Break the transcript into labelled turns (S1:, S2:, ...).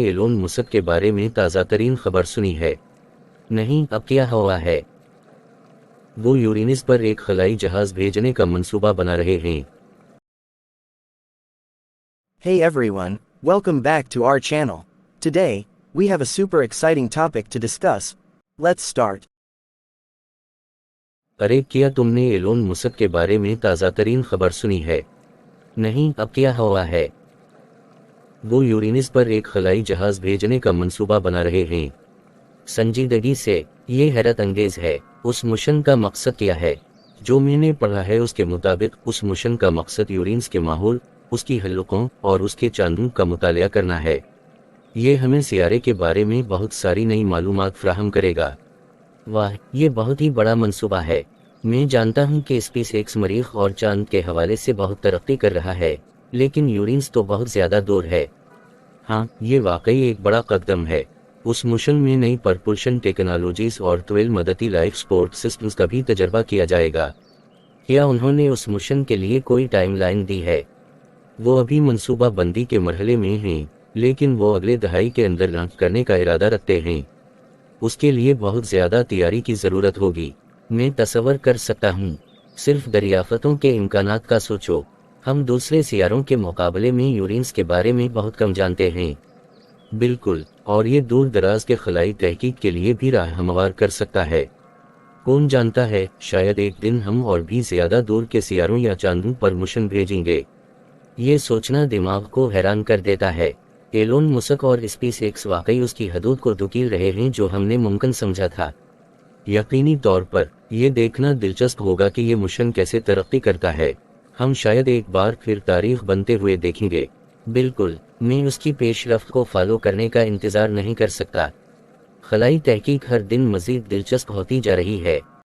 S1: Elon Musk کے بارے میں تازہ ترین خبر سنی ہے؟ نہیں، اب کیا ہوا ہے؟ وہ یورینس پر ایک خلائی جہاز بھیجنے کا منصوبہ بنا رہے ہیں۔
S2: Hey everyone, welcome back to our channel. Today, we have a super exciting topic to discuss. Let's start.
S1: ارے کیا تم نے ایلون مسک کے بارے میں تازہ ترین خبر سنی ہے؟ نہیں، اب کیا ہوا ہے؟ وہ یورینس پر ایک خلائی جہاز بھیجنے کا منصوبہ بنا رہے ہیں۔ سنجیدگی سے، یہ حیرت انگیز ہے۔ اس مشن کا مقصد کیا ہے؟ جو میں نے پڑھا ہے اس کے مطابق اس مشن کا مقصد یورینس کے ماحول، اس کی حلقوں اور اس کے چاندوں کا مطالعہ کرنا ہے۔ یہ ہمیں سیارے کے بارے میں بہت ساری نئی معلومات فراہم کرے گا۔ واہ، یہ بہت ہی بڑا منصوبہ ہے۔ میں جانتا ہوں کہ اسپیس ایکس مریخ اور چاند کے حوالے سے بہت ترقی کر رہا ہے، لیکن یورینس تو بہت زیادہ دور ہے۔ ہاں، یہ واقعی ایک بڑا قدم ہے۔ اس مشن میں نئی پرپلشن ٹیکنالوجیز اور طویل مدتی لائف سپورٹ سسٹمز کا بھی تجربہ کیا جائے گا۔ کیا انہوں نے اس مشن کے لیے کوئی ٹائم لائن دی ہے؟ وہ ابھی منصوبہ بندی کے مرحلے میں ہیں، لیکن وہ اگلے دہائی کے اندر لانچ کرنے کا ارادہ رکھتے ہیں۔ اس کے لیے بہت زیادہ تیاری کی ضرورت ہوگی۔ میں تصور کر سکتا ہوں۔ صرف دریافتوں کے امکانات کا سوچو۔ ہم دوسرے سیاروں کے مقابلے میں یورینس کے بارے میں بہت کم جانتے ہیں۔ بالکل، اور یہ دور دراز کے خلائی تحقیق کے لیے بھی راہ ہموار کر سکتا ہے۔ کون جانتا ہے، شاید ایک دن ہم اور بھی زیادہ دور کے سیاروں یا چاندوں پر مشن بھیجیں گے۔ یہ سوچنا دماغ کو حیران کر دیتا ہے۔ ایلون مسک اور اسپیس ایکس واقعی اس کی حدود کو دھکیل رہے ہیں جو ہم نے ممکن سمجھا تھا۔ یقینی طور پر، یہ دیکھنا دلچسپ ہوگا کہ یہ مشن کیسے ترقی کرتا ہے۔ ہم شاید ایک بار پھر تاریخ بنتے ہوئے دیکھیں گے۔ بالکل، میں اس کی پیش رفت کو فالو کرنے کا انتظار نہیں کر سکتا۔ خلائی تحقیق ہر دن مزید دلچسپ ہوتی جا رہی ہے۔